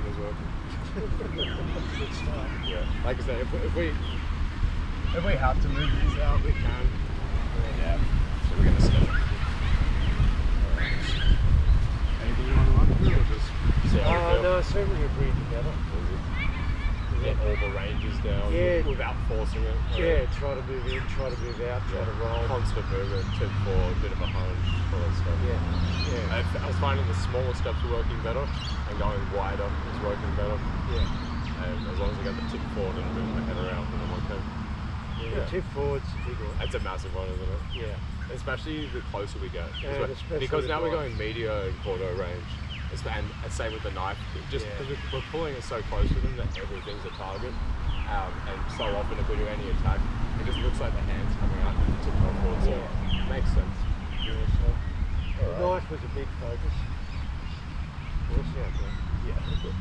camera's working. Good start. Yeah. Like I said, if we have to move these out, we can. Yeah. So we're gonna stop. Anything you want to run through, or just see how we feel? No, see we can breathe together. Get all the ranges down without forcing it. Yeah, try to move in, try to move out, try to roll. Constant movement, tip forward, bit of a hunch, all that stuff. Yeah. I was finding the smaller steps were working better, and going wider is working better. Yeah. And as long as I get the tip forward and move my head around, then I'm okay. Yeah. Tip forward's a big one. That's a massive one, isn't it? Yeah. Especially the closer we get. Yeah, because now we're going media and quarter range. And same with the knife, just because we're pulling it so close with them that everything's a target. And so often if we do any attack, it just looks like the hand's coming out and the tip forward. So it makes sense. Yeah, so the knife was a big focus. We'll see how it goes. Yeah.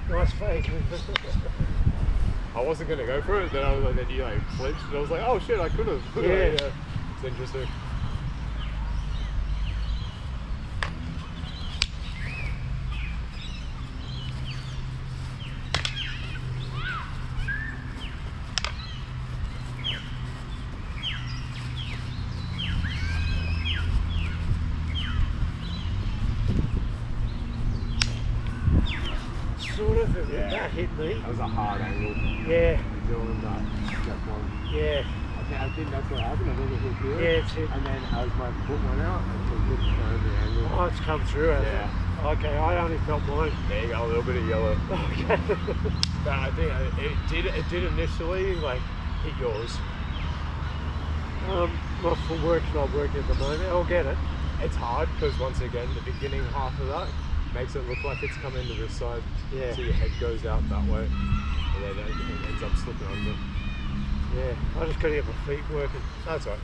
Nice fake. I wasn't gonna go for it, then you like flinched, and I was like, oh shit, I could have. Yeah. It's interesting. That hit me. That was a hard angle. Yeah. Doing that one. Yeah. I think that's what happened. I think it hit here. Yeah, it's hit. And then as my foot went out, it just turned the angle. Oh, it's come through, hasn't it? Okay, I only felt mine. There you go, a little bit of yellow. Okay. But I think it did initially like hit yours. My footwork's not working at the moment. I'll get it. It's hard because once again, the beginning half of that makes it look like it's coming to this side. Yeah. So your head goes out that way, and then it ends up slipping under. Yeah. I just got to get my feet working. That's right.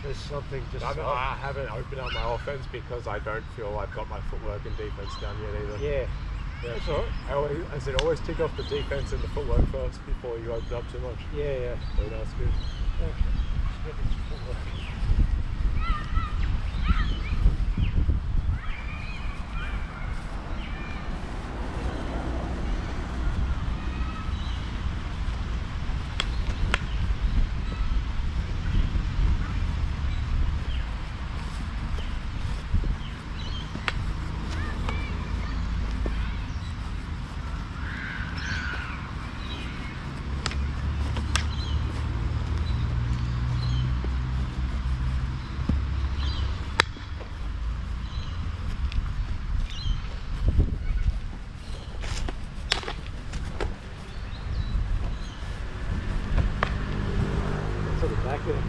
There's something just. I haven't opened up my offense because I don't feel I've got my footwork and defense done yet either. Yeah. That's all right. I said always tick off the defense and the footwork first before you open up too much. Yeah. So that's good. Okay. Let's get this footwork.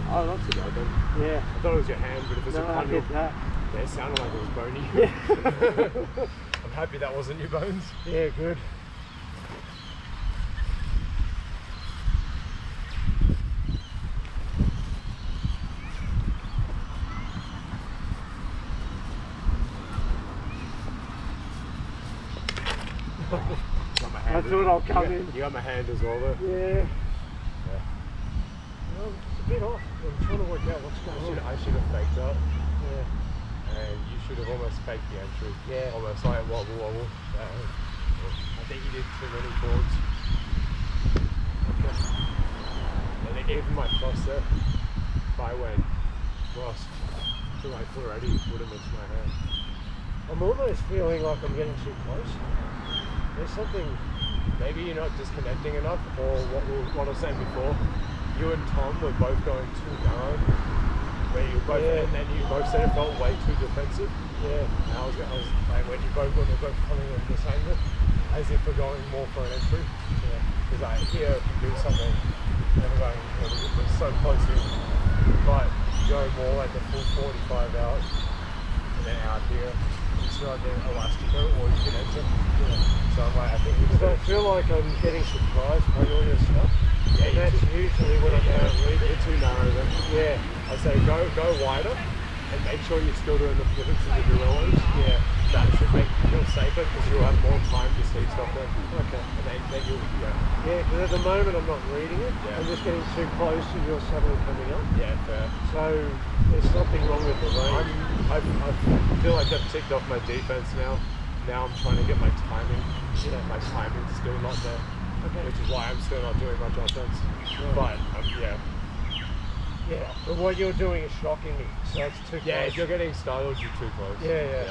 Oh, not too bad then. Yeah. I thought it was your hand, but if it's a I hit that. Yeah, it sounded like it was bony. Yeah. I'm happy that wasn't your bones. Yeah, good. Got my hand. I thought I'll come in. You got my hand as well though. Yeah. Well, it's a bit off. I'm trying to work out what's going on. I should have faked that. Yeah. And you should have almost faked the entry. Yeah. Almost like wobble. I think you did too many chords. Okay. And then even my thrust there, if I went thrust to my foot already, it would have missed my hand. I'm almost feeling like I'm getting too close. There's something. Maybe you're not disconnecting enough, or what I was saying before. You and Tom were both going too narrow, where you both, and then you both said it felt way too defensive. Yeah. And I was like, when they're both coming in this angle, as if we're going more for an entry. Yeah. Because I hear if you do something, and we're going, we're so close in, but you go more like the full 45 out, and then out here, you still have the elastico, or you can enter. Yeah. So I'm like, I think I don't feel like I'm getting surprised by all your stuff. Yeah, that's usually when I can't read it. You're too narrow then. Yeah. I say go wider and make sure you're still doing the pivots and the gorillas. Yeah. That should make you feel safer because you'll have more time to see stuff then. Okay. And then you'll, Yeah, because at the moment I'm not reading it. Yeah. I'm just getting too close and you're suddenly coming up. Yeah, fair. So there's something wrong with the range. I feel like I've ticked off my defense now. Now I'm trying to get my timing. Yeah. My timing's still not there. Okay. Which is why I'm still not doing much offense. Right. But yeah. Yeah, but what you're doing is shocking me. So it's too close. Yeah, if you're getting startled, you're too close. Yeah.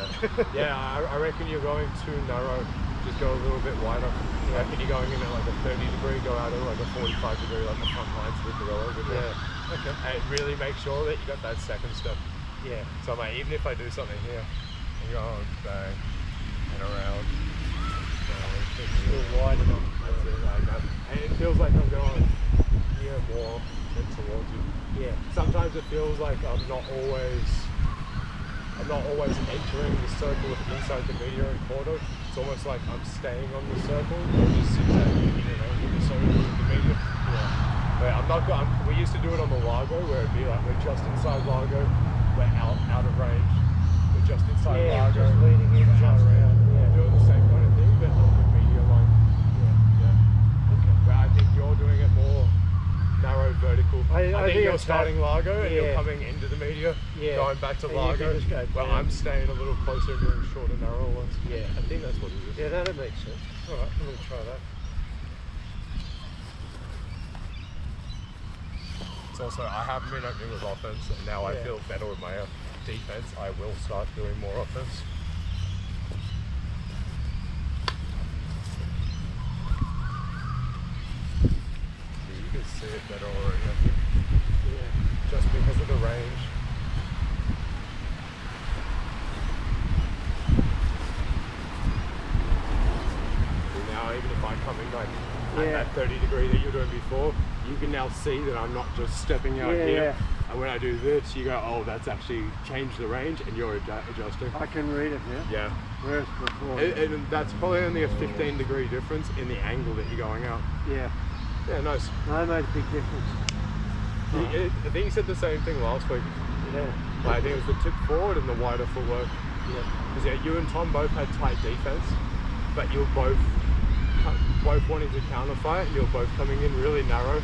Yeah, I reckon you're going too narrow. Just go a little bit wider. I reckon you're going in at like a 30 degree, go out at like a 45 degree, like the front lines with the gorilla. Yeah. Okay. And really make sure that you got that second step. Yeah. So mate, even if I do something here, and go on, bang, and around. Still wide enough. That's it, like that. And it feels like I'm going here more than towards you. Yeah. Sometimes it feels like I'm not always entering the circle of inside the media and quarter. It's almost like I'm staying on the circle or just zigzagging in and out with the circle of the media. Yeah. But I'm not going. We used to do it on the Largo where it'd be like we're just inside Largo, we're out of range. We're just inside Largo, just leaning in, we're out just around. yeah. Doing the same kind of thing, but on the media line. Yeah. Okay. But I think you're doing it more narrow vertical. I think you're starting Largo and you're coming into the media, going back to Largo. Well, I'm staying a little closer and doing shorter, narrow ones. Yeah. I think that's what it is. Yeah, that makes sense. All right, I'm going to try that. It's also, I haven't been opening with offense, and now I feel better with my defense. I will start doing more offense. You can see it better already, I think. Yeah. Just because of the range. See, now even if I'm coming like at that 30 degree that you were doing before, you can now see that I'm not just stepping out here. And when I do this, you go, oh, that's actually changed the range, and you're adjusting. I can read it now. Yeah. Whereas before. And that's probably only a 15 degree difference in the angle that you're going out. Yeah. Yeah, nice. No, it made a big difference. I think you said the same thing last week. Yeah. I think it was the tip forward and the wider footwork. Yeah. Because you and Tom both had tight defense, but you were both wanting to counter-fight, and you were both coming in really narrow,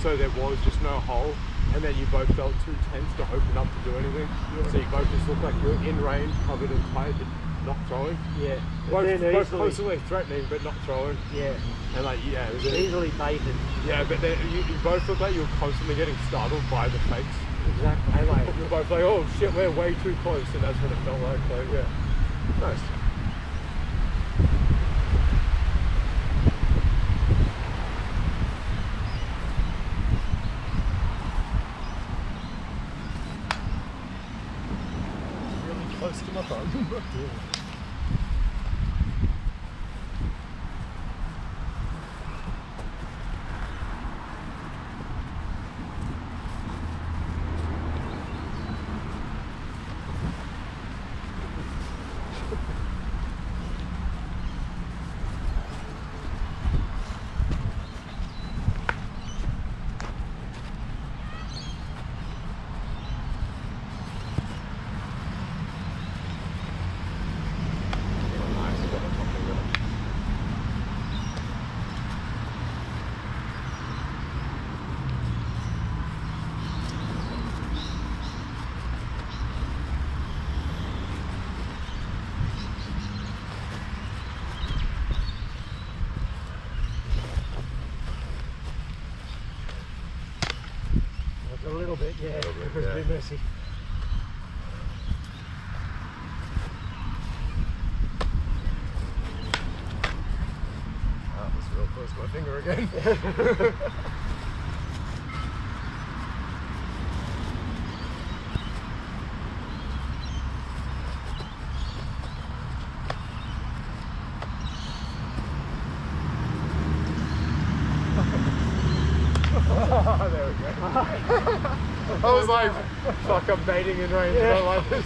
so there was just no hole, and then you both felt too tense to open up to do anything. Yeah. So you both just looked like you were in range, covered and tight, but not throwing. Yeah. Both constantly threatening, but not throwing. Yeah. And like, yeah, it was easily baited. Yeah, but then you both looked like you were constantly getting startled by the fakes. Exactly. And like, you're both like, oh shit, we're way too close, and that's what it felt like. So yeah, nice. Really close to my thumb. A little bit, yeah. It was a bit messy. That was real close to my finger again. Oh, there we go. I was like, fuck, I'm baiting in range. I don't like this.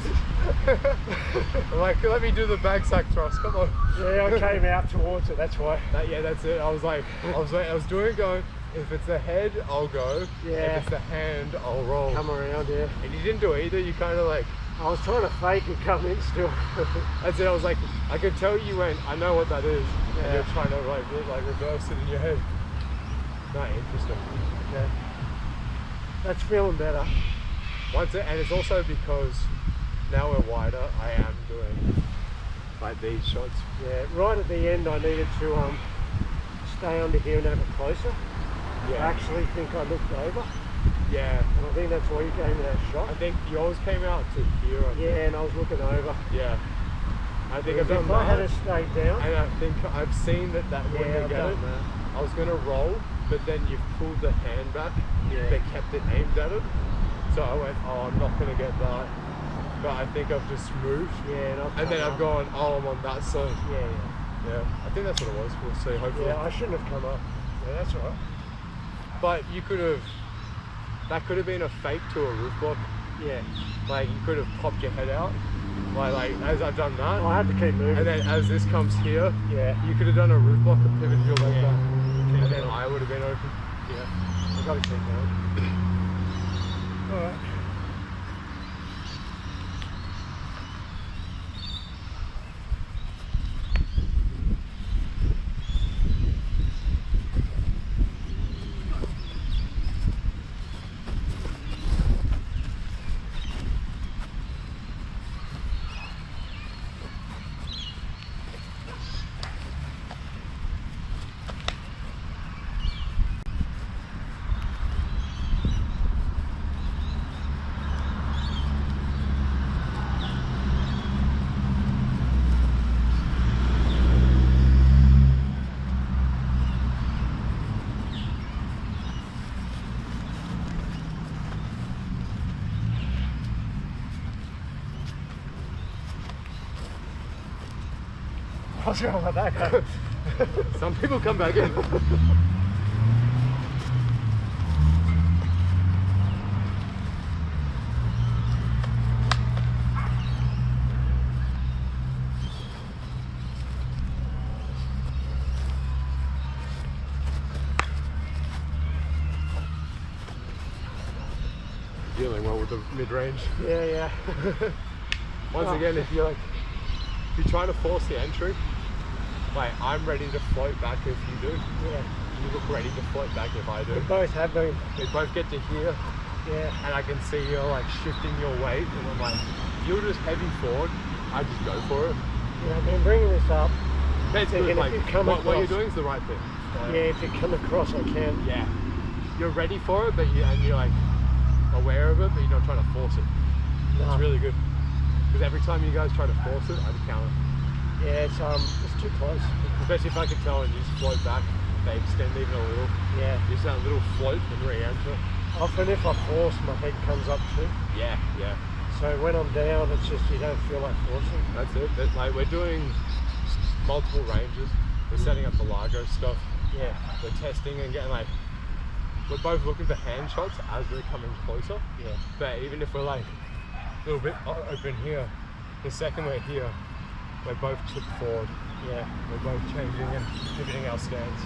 I'm like, let me do the backsack thrust, come on. Yeah, I came out towards it, that's why. Yeah, that's it. I was like, I was doing it going, If it's the head, I'll go. Yeah. If it's the hand, I'll roll. Come around, yeah. And you didn't do either. You kind of like. I was trying to fake it come in still. That's it. I was like, I could tell you went. I know what that is. Yeah. And you're trying to like reverse it in your head. No, interesting. Yeah. That's feeling better. And it's also because now we're wider. I am doing like these shots. Yeah. Right at the end, I needed to stay under here and have it closer. Yeah. I actually think I looked over. Yeah. And I think that's why you gave me that shot. I think yours came out to here. Yeah, and I was looking over. Yeah. I think I've done if I had stayed down. And I think I've seen that when you get it, I was going to roll, but then you pulled the hand back, they kept it aimed at it. So I went, oh, I'm not going to get that. But I think I've just moved. Yeah, and then I've gone, oh, I'm on that side. Yeah. I think that's what it was. We'll see, hopefully. Yeah, I shouldn't have come up. Yeah, that's all right. But you could have, that could have been a fake to a roof block. Yeah. Like, you could have popped your head out. Like as I've done that. I had to keep moving. And then as this comes here, you could have done a roof block and pivoted your leg back. And then I would have been open. Yeah. I've got to keep going. Alright. What's wrong with that guy? Some people come back in. Dealing well with the mid-range. Yeah. Once again, if you're trying to force the entry, like I'm ready to float back if you do. Yeah. You look ready to float back if I do. We both have been. We both get to here. Yeah. And I can see you're like shifting your weight, and I'm like, if you're just heavy forward, I just go for it. Yeah, I've been bringing this up. That's good. Like, what you're doing is the right thing. Yeah, if you come across, I can. Yeah. You're ready for it, but you're like aware of it, but you're not trying to force it. That's really good. Because every time you guys try to force it, I counter. Yeah, it's too close. Especially if I can tell and you just float back, they extend even a little. Yeah. Just that little float and re-enter. Often if I force, my head comes up too. Yeah. So when I'm down, it's just you don't feel like forcing. That's it. Like we're doing multiple ranges. We're setting up the Largo stuff. Yeah. We're testing and getting we're both looking for hand shots as we're coming closer. Yeah. But even if we're like a little bit open here, the second we're here, we're both tipped forward. Yeah. We're both changing and pivoting our stance.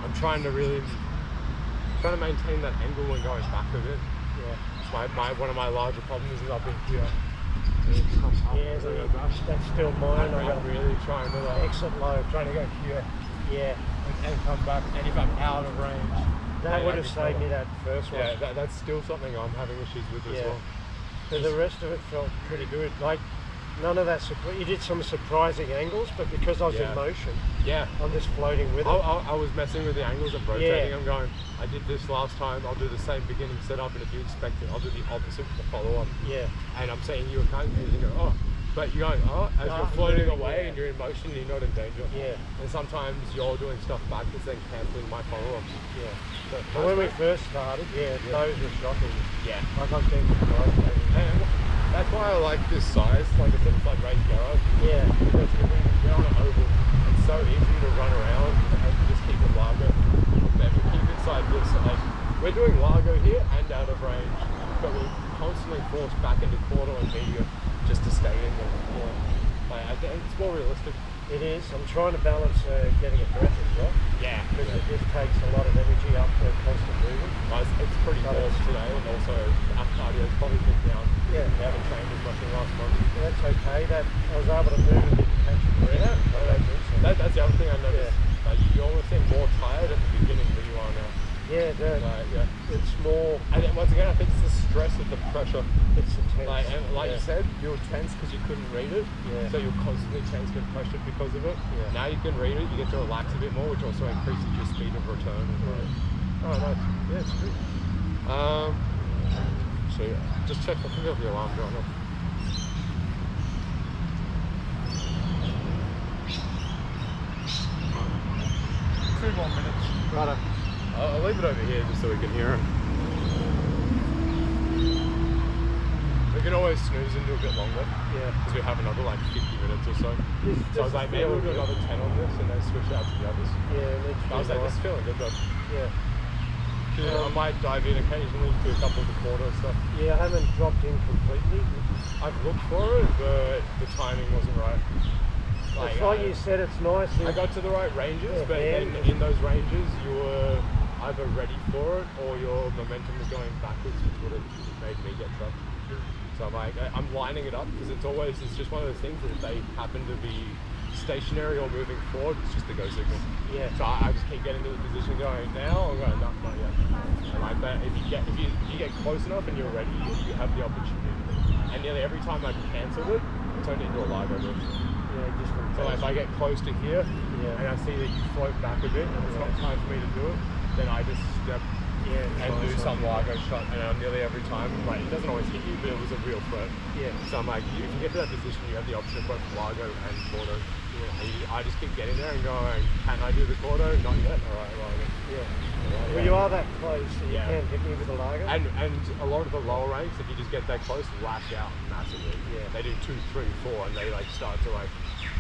I'm trying to maintain that angle when going back a bit. Yeah. One of my larger problems is up in here. Yeah, that's still mine. I'm really trying to exit low. Trying to go here. Yeah. And come back. And if I'm out of range, that would have saved me that first one. Yeah, that's still something I'm having issues with as well. So the rest of it felt pretty good. Like none of that. You did some surprising angles, but because I was in motion, I'm just floating with it. I was messing with the angles and rotating. I'm going, I did this last time, I'll do the same beginning setup, and if you expect it, I'll do the opposite for the follow-up. Yeah. And I'm saying you were kind of, and you go, but you're going, as you're floating away and you're in motion, you're not in danger. Yeah. And sometimes you're doing stuff backwards, then cancelling my follow-ups. Yeah. But when we first started, those were shocking. Yeah. I got them surprised. And that's why I like this size. Like I said, it's like raised garage. Yeah. Because we're on an oval. It's so easy to run around and just keep it Largo. But if we keep inside this, we're doing Largo here and out of range, but we're constantly forced back into quarter and medium just to stay in there. Yeah. I think it's more realistic. It is. I'm trying to balance getting a breath as well. Yeah. Because it just takes a lot of energy up for constant movement. It's pretty cold today, and also our cardio's probably been down. Yeah. We haven't trained as much in the last month. Yeah, that's okay. I was able to move and didn't catch a breath. Yeah. That's the other thing I noticed. Yeah. Like, you almost seem more tired at the beginning than you are now. Yeah, it does. It's more. And then once again, I think it's the stress of the pressure. It's intense. Like you said, you were tense because you couldn't read it. Yeah. So you're constantly tense and pressured because of it. Yeah. Now you can read it, you get to relax a bit more, which also increases your speed of return. Oh, nice. Yeah, it's good. So just check. I think there'll be alarm going off. 2 more minutes. Righto. I'll leave it over here just so we can hear him. We can always snooze and do a bit longer. Yeah. Because we have another like 50 minutes or so. So I was like, maybe we'll do another 10 on this and then switch out to the others. Yeah, I was like, this is feeling good though. Yeah. I might dive in occasionally, do a couple of the quarter and stuff. Yeah, I haven't dropped in completely. I've looked for it, but the timing wasn't right. It's like you said, it's nice. I got to the right ranges, but then in those ranges you were either ready for it or your momentum was going backwards, which would have made me get trucked. So I'm like, I'm lining it up because it's just one of those things that if they happen to be stationary or moving forward, it's just the go signal. Yeah. So I just keep getting to the position going now. I'm going, no, not yet. And like that, if you get close enough and you're ready, you have the opportunity. And nearly every time I've cancelled it, I turned it into a live over. Yeah, just so if I get close to here and I see that you float back a bit and it's not time for me to do it, then I just step and do some Largo shot, and nearly every time, like, it doesn't always hit you, but it was a real threat. Yeah. So I'm like, if you get to that position, you have the option of both Largo and Quarto. Yeah. And I just keep getting there and going, can I do the Quarto? Not yet. All right, Largo. Yeah. Well, you are that close, so you can hit me with a Largo. And a lot of the lower ranks, if you just get that close, lash out massively. Yeah. They do 2, 3, 4, and they like start to like.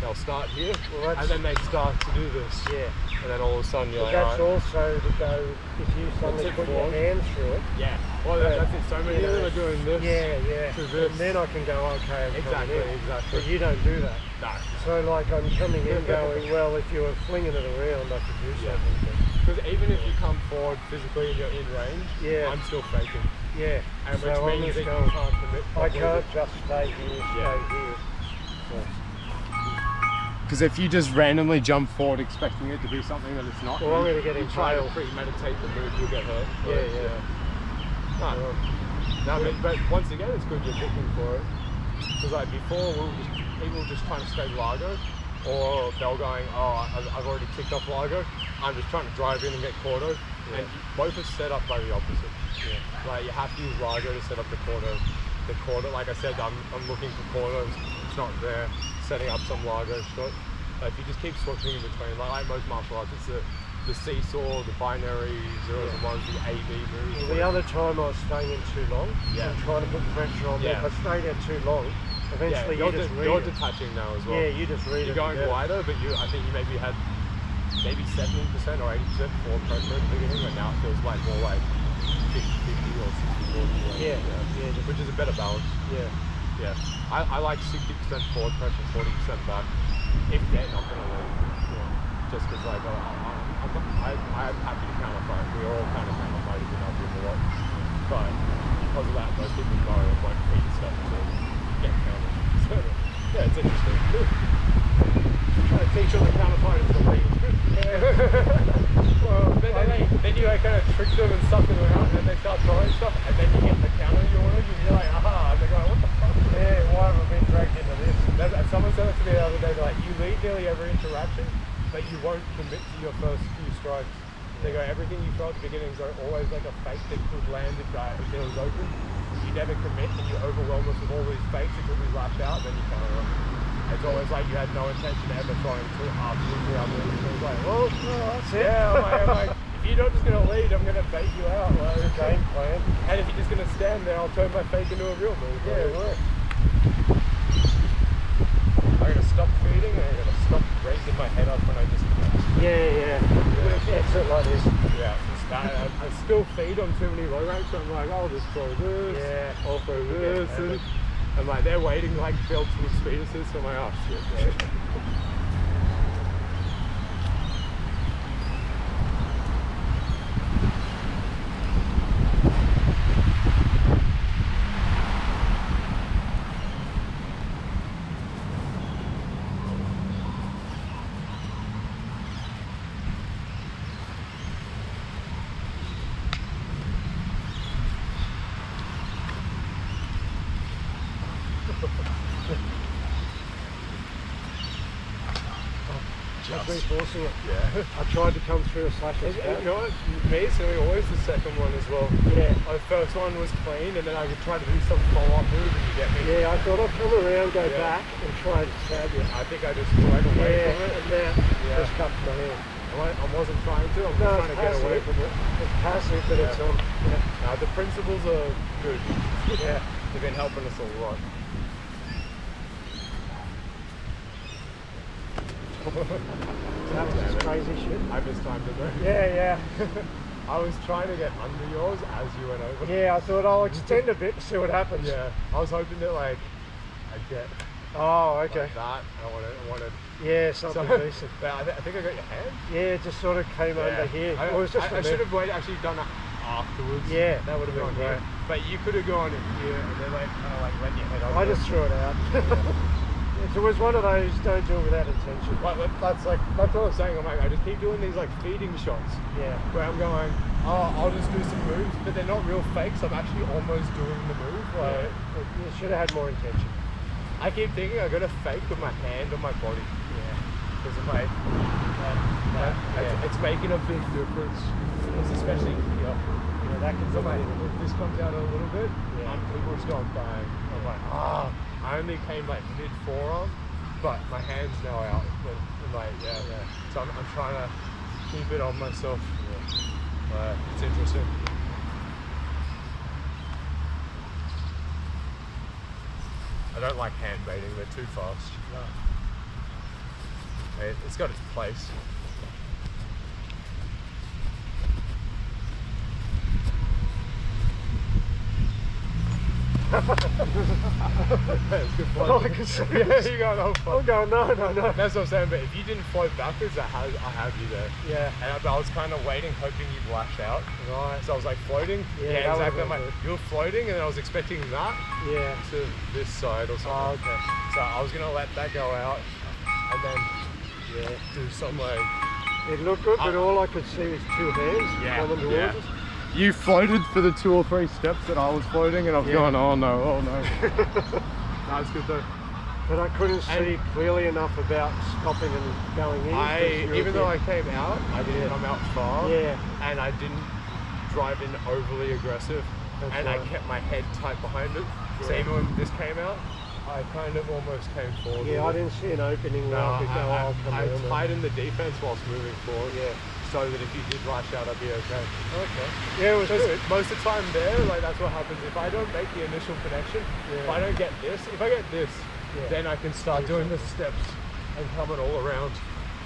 They'll start here, and then they start to do this. Yeah. And then all of a sudden you're like, that's also to go, if you suddenly put your hands through it. Yeah. Well, that's it. So many of them are doing this. Yeah. To this. And then I can go, okay, I'm exactly. But you don't do that. No. So like I'm coming in going, well, if you were flinging it around, I could do something. Because even if you come forward physically and you're in range, I'm still faking. Yeah. And which means that you can't commit. I can't just stay here, stay here. Because if you just randomly jump forward expecting it to be something that it's not, well, I'm going to get you try to premeditate the move, you'll get hurt. But once again, it's good you're looking for it. Because like before, people were just trying to stay Largo, or they were going, oh, I've already ticked off Largo, I'm just trying to drive in and get Quarto. And both are set up by the opposite. Like you have to use Largo to set up the Quarto. The Quarto, like I said, I'm looking for Quartos, it's not there. Setting up some Largo shot. If you just keep switching in between, like most martial arts, it's the seesaw, the binary zeros and ones, the A/B moves. Well, the other time I was staying in too long, and trying to put pressure on me. If I stayed there too long, eventually you're detaching now as well. Yeah, you just read You're going wider, but I think you maybe had maybe 70% or 80% forward pressure at the beginning, but now it feels like more like 50-50 or 60-40. Yeah, which is a better balance. Yeah, I like 60% forward pressure, 40% back. If they're not going to leave, just because like I'm happy to counterfight. We are all kind of counterfighting in our gym a lot, but because of that, most people know it won't be stuff to get countered. So yeah, it's interesting. Trying to teach all the counterfighters to leave. Well, then you like kind of trick them and suck them around, and then they start throwing stuff, and then you get the counter you wanted, and you're like, aha, and they're going, what the fuck? Yeah, why have I been dragged into this? Someone said it to me the other day, like, you lead nearly every interaction, but you won't commit to your first few strikes. They go, everything you throw at the beginning is always like a fake that could land if it was open. You never commit, and you overwhelm us with all these fakes, it could be lashed out, and then you counter them. It's always like you had no intention of ever throwing too hard throughout the week. It's like, well, that's it. Yeah, I'm like, if you're not just going to lead, I'm going to bait you out. Like, it's a game plan. And if you're just going to stand there, I'll turn my fake into a real move. Yeah, it works. I'm going to stop feeding and I'm going to stop raising my head up when I just Yeah. It's it like this. Yeah. I still feed on too many low ranks, so I'm like, I'll just throw this. Yeah. I'll throw this. And like they're waiting like build to speed assist. So I'm like, oh shit. was reinforcing it. Yeah. I tried to come through a slash. You know what? Me, it's nearly always the second one as well. Yeah. The first one was clean, and then I could try to do some follow-up move, and you get me. Yeah, I thought I'd come around, go back, and try and stab you. I think I just ran away from it, and now just cut my hand. I wasn't trying to. I'm trying to get away from it. It's passive, but it's on. The principles are good. Yeah. They've been helping us a lot. That was just crazy shit. I mistimed it though. Yeah. I was trying to get under yours as you went over. Yeah, I thought I'll extend a bit and see what happens. Yeah, I was hoping that like I'd get okay. like that. I wanted yeah, something decent. I think I got your hand. Yeah, it just sort of came under here. I should have actually done it afterwards. Yeah, that would have been great. But you could have gone in here and then like kind of like let your head over. I just threw it out. It was one of those don't do it without intention. That's what I'm saying. I just keep doing these like feeding shots. Yeah. Where I'm going, I'll just do some moves, but they're not real fakes. I'm actually almost doing the move. Like, you should have had more intention. I keep thinking I got to fake with my hand on my body. Yeah. Because of my, it's making a big difference. Especially here. Yeah, that can if this comes out a little bit, people just going bang. I'm like, I only came like mid forearm, but my hand's now out. So I'm trying to keep it on myself. It's interesting. I don't like hand baiting, they're too fast. No. It's got its place. That's good fun. Oh, I can see you got no fun. I'm going, no. That's what I'm saying, but if you didn't float backwards, I have you there. Yeah. And I was kind of waiting, hoping you'd lash out. Right. So I was like floating. Yeah, exactly. You were floating, and then I was expecting that to this side or something. Oh, okay. So I was going to let that go out, and then do some like... It looked good, but all I could see was two hands coming towards us. You floated for the 2 or 3 steps that I was floating, and I was going, oh no. That was good though. But I couldn't see clearly enough about stopping and going in. Even though I came out, I didn't come out far. Yeah. And I didn't drive in overly aggressive. And I kept my head tight behind it. So even when this came out, I kind of almost came forward. Yeah, I didn't see an opening where I could go, I tightened the defense whilst moving forward. Yeah. So that if you did lash out, I'd be okay. Okay. Yeah, it was good. Most of the time there, like that's what happens. If I don't make the initial connection, if I don't get this, then I can start doing the steps and coming all around.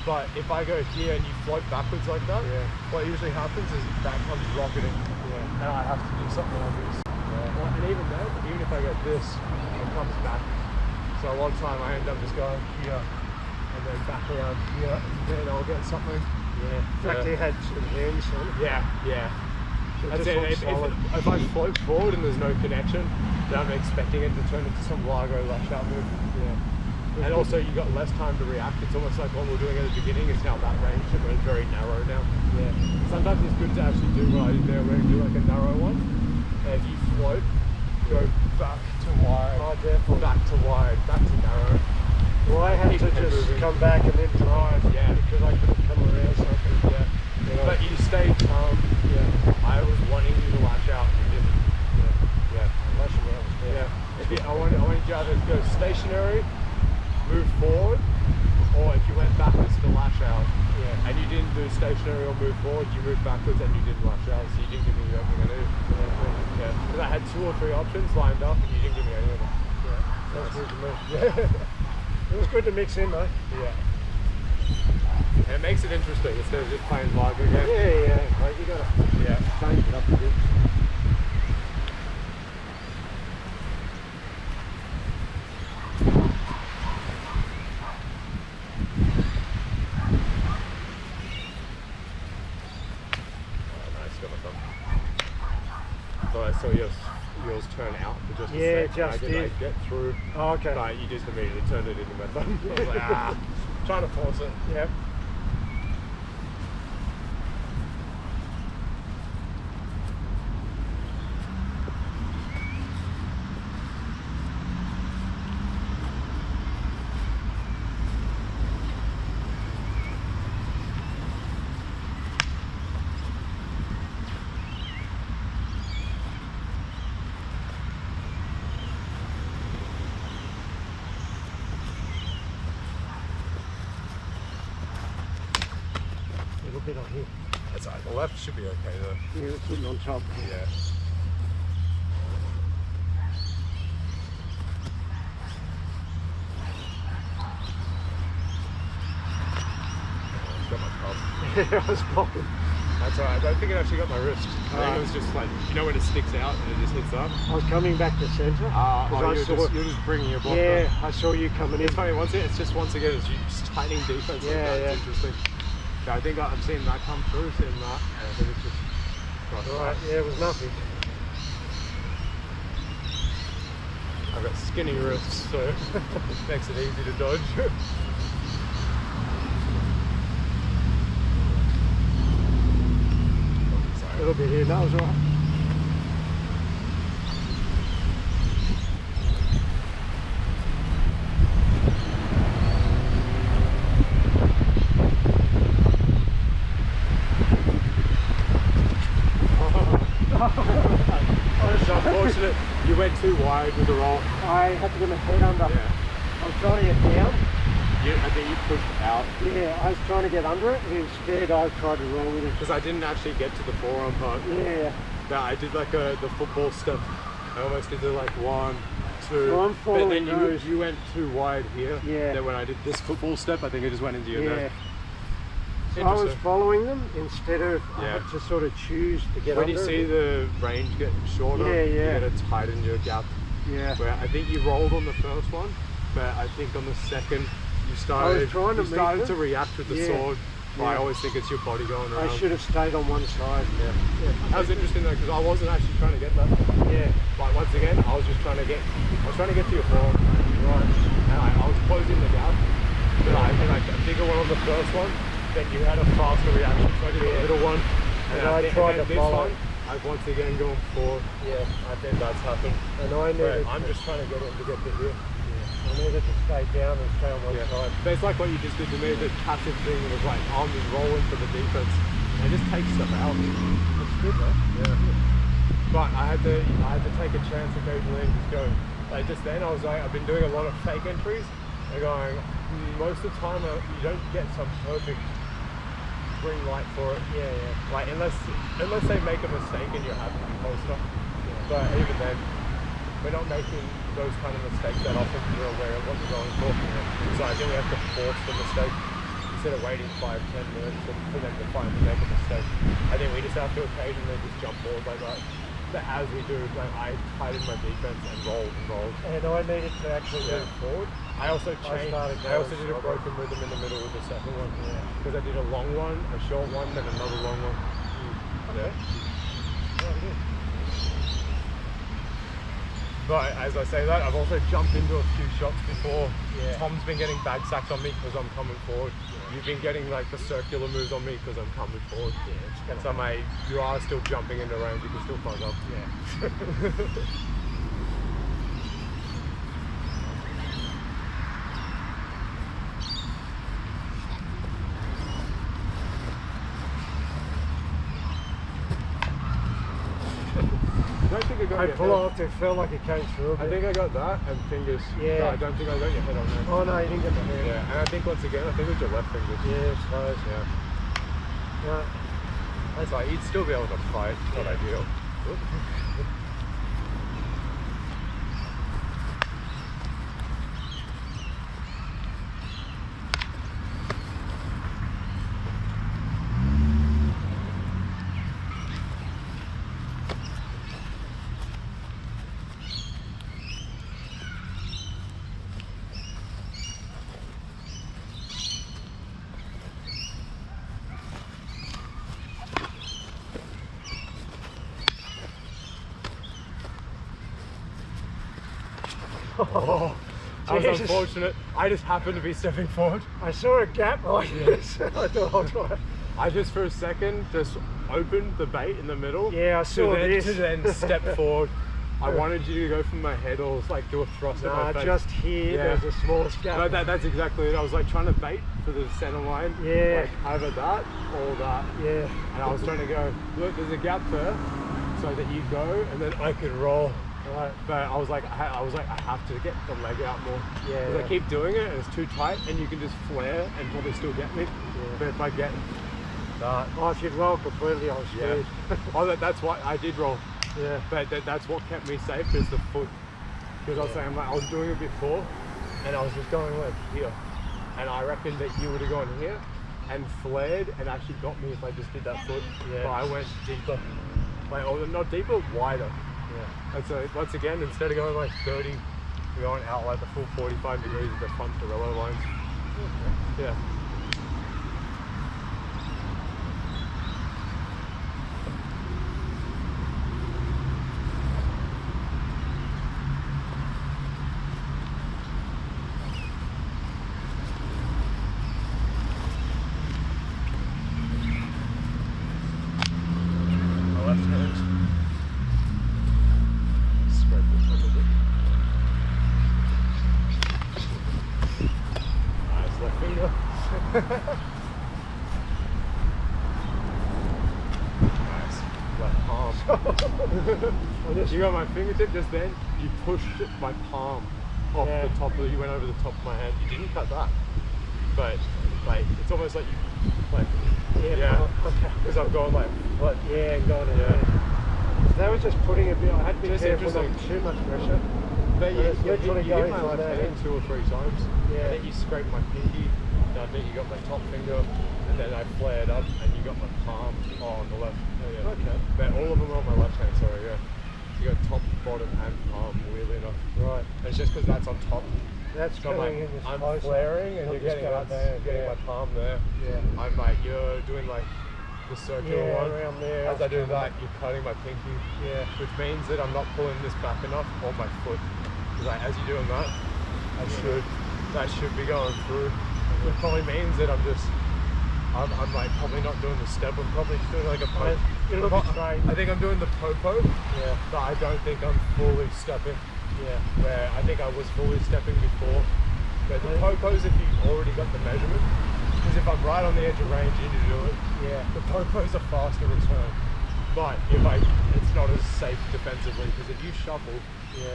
But if I go here and you float backwards like that, what usually happens is that comes rocketing. Yeah. And I have to do something like this. Yeah. And even if I get this, it comes back. So a lot of time I end up just going here and then back around here, and then I'll get something. Yeah. In fact, he had some hands on it. Yeah. So That's it. If I float forward and there's no connection, then I'm expecting it to turn into some Largo lash out move. Yeah. And also you got less time to react. It's almost like what we're doing at the beginning is now that range and we're very narrow now. Yeah. Sometimes it's good to actually do what I did there, where you do like a narrow one. And if you float, go back to wide. Oh, definitely. Back to wide, back to narrow. Well, I had to just come back and then drive, because I couldn't come around something. Yeah. But you stayed calm. I was wanting you to lash out. You didn't. Lashing out was I wanted you to either go stationary, move forward, or if you went backwards to lash out. And you didn't do stationary or move forward, you moved backwards and you didn't lash out, so you didn't give me the opening I needed. Because I had 2 or 3 options lined up and you didn't give me any of them. That's good to me. It was good to mix in though. Yeah. And it makes it interesting instead of just playing Largo again. Yeah. Like you gotta change it up a bit. So I saw yours turn out for just a sec. Just did. Get through. Oh, okay. But you just immediately turned it into my thumb. I was like, trying to force it. Yep. bit on here. That's right. The left should be okay though. Yeah, it's sitting on top. Yeah. Got my cup. Yeah, I was popping. That's alright. I don't think it actually got my wrist. I think it was just like, you know when it sticks out and it just hits up? I was coming back to centre. You're just bringing your block yeah, up. I saw you coming in. It's funny, it's just once again, it's you just tightening defense. Yeah, like that. yeah. It's interesting. So I think I'm seeing that come through, seeing that. And I think it's just... Right, yeah, it was nothing. I've got skinny wrists, so it makes it easy to dodge. A little bit here, that was right. It's unfortunate you went too wide with the roll. I had to get my head under. Yeah. I was trying to get down. I think you pushed out. Yeah, I was trying to get under it, and instead I tried to roll with it. Because I didn't actually get to the forearm part. Yeah. No, I did like the football step. I almost did like 1, 2. Well, I'm following but then those. you went too wide here. Yeah. Then when I did this football step, I think it just went into your neck. So I was following them instead of I had to sort of choose to get when under. You see the range get shorter, you gotta tighten your gap. Yeah. Where I think you rolled on the first one, but I think on the second you started to react with the sword. Well, I always think it's your body going around. I should have stayed on one side. Yeah. That was interesting though, because I wasn't actually trying to get that. Yeah. Like once again, I was trying to get to your forearm. Right. And I was closing the gap. But I think like a bigger one on the first one, then you had a faster reaction. So I did a little one. And I tried to follow. I've once again gone forward. Yeah. I think that's happened. And I'm just trying to get him to get to here. I needed to stay down and stay on one side. But it's like what you just did to me, the passive thing was like, I'm just rolling for the defense. And it just takes stuff out. It's good though. Yeah. But I had to take a chance occasionally and just go. Like just then I was like, I've been doing a lot of fake entries and going, most of the time you don't get some perfect green light for it. Yeah. Like unless they make a mistake and you're having to post up. But even then, we're not making those kind of mistakes that often. We're aware of what we're going for. So I think we have to force the mistake instead of waiting 5-10 minutes for them to finally make a mistake. I think we just have to occasionally just jump forward like that. But as we do, like I tightened my defense and rolled. And I needed to actually move forward. I also changed. I also did a broken rhythm in the middle with the second one. Because I did a long one, a short one, then another long one. Okay. But as I say that, I've also jumped into a few shots before. Tom's been getting bag sacks on me because I'm coming forward. You've been getting like the circular moves on me because I'm coming forward. So mate, you are still jumping into range, you can still fuck up. I blocked, it felt like it came through. I think I got that and fingers. Yeah. No, I don't think I got your head on there. Oh no, you didn't get the head. Yeah, and I think once again, I think it was your left fingers. Yeah, it's close. Yeah. That's like, you'd still be able to fight, not ideal. Oh, that was unfortunate. I just happened to be stepping forward. I saw a gap like this. I thought I'll try. I just for a second just opened the bait in the middle. Yeah, I saw this. To then step forward. I wanted you to go from my head or like do a thrust at my face. Just here, there's a small gap. No, that's exactly it. I was like trying to bait for the center line. Yeah. Like either that or that. Yeah. And I was trying to go, look, there's a gap there, so that you go and then I could roll. Right. But I was like, I have to get the leg out more. Yeah. Because I keep doing it and it's too tight and you can just flare and probably still get me. Yeah. But if I get Oh, if you'd roll completely, I was scared. Oh, that's why I did roll. Yeah. But that's what kept me safe, is the foot. Because I was saying, like, I was doing it before, and I was just going like here. And I reckon that you would have gone here and flared and actually got me if I just did that foot. Yeah. But I went deeper. Like, or not deeper, wider. Yeah. And so once again, instead of going like 30, we're going out like the full 45 degrees of the front parallel lines. Okay. Yeah. Nice. Left palm. You got my fingertip just then, you pushed my palm off the top of it, you went over the top of my hand. You didn't cut that. But like it's almost like you like because I've gone like what gone So that was just putting a bit, I had to be careful not too much pressure. But you hit my left hand 2 or 3 times. Yeah. And then you scraped my pinky. I think you got my top finger, and then I flared up, and you got my palm on the left. Okay. But all of them are on my left hand, sorry, You got top, bottom, and palm, weirdly enough. Right. It's just because that's on top. That's going in this I'm flaring, and you're getting my palm there. Yeah. I'm like, you're doing like the circular one. Around there. As I do that, you're cutting my pinky. Yeah. Which means that I'm not pulling this back enough on my foot. Because as you're doing that, that should be going through. It probably means that I'm like probably not doing the step. I'm probably doing like a popo. It'll be straight. I think I'm doing the popo. Yeah. But I don't think I'm fully stepping. Yeah. Where I think I was fully stepping before. But the popos, if you've already got the measurement, because if I'm right on the edge of range, you need to do it. Yeah. The popos are faster return. But it's not as safe defensively, because if you shuffle,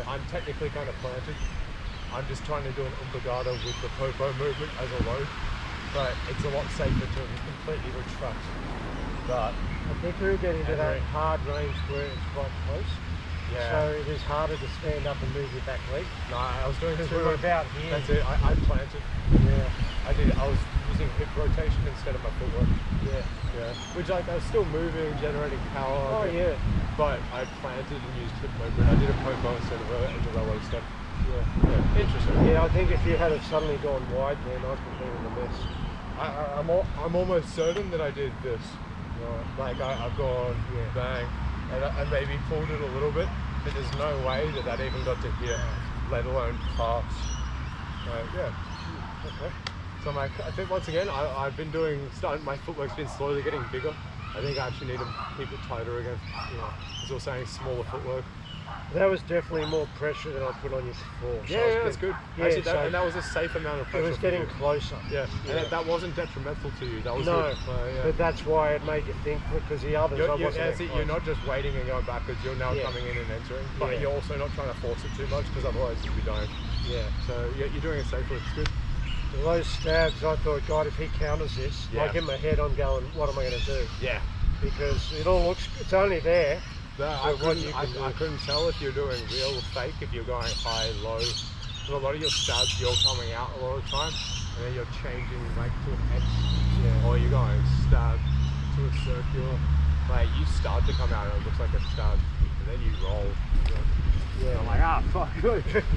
I'm technically kind of planted. I'm just trying to do an umpagata with the popo movement as a load, but it's a lot safer to completely retract that. I think we're getting to that hard range where it's quite close. Yeah. So it is harder to stand up and move your back leg. No, I was doing we're about here. That's it. I planted. Yeah. I was using hip rotation instead of my footwork. Yeah. Yeah. Which I was still moving, generating power. Oh yeah. But I planted and used hip movement. I did a popo instead of a interrello step. Yeah. Interesting. Yeah, I think if you had it suddenly gone wide, then I would have been in the mess. I'm almost certain that I did this. Right. Like I've gone bang, and I maybe pulled it a little bit, but there's no way that even got to here, let alone pass. Okay. So I think once again, I've been my footwork's been slowly getting bigger. I think I actually need to keep it tighter again. As I was saying, smaller footwork. That was definitely more pressure than I put on you before. So that's good. Yeah, actually, and that was a safe amount of pressure. It was getting closer. Yeah, and that wasn't detrimental to you. That was good. Yeah. But that's why it made you think, because the others you're not just waiting and going backwards. You're now coming in and entering, but you're also not trying to force it too much, because otherwise you'd be dying. Yeah. So you're doing it safely. It's good. Those stabs, I thought, God, if he counters this, like in my head, I'm going, what am I going to do? Yeah. Because it all looks, it's only there. I couldn't tell if you're doing real or fake, if you're going high, low. Because a lot of your stabs, you're coming out a lot of the time, and then you're changing like to an X, or you're going stab to a circular. Like you start to come out and it looks like a stab, and then you roll. And I'm like, fuck,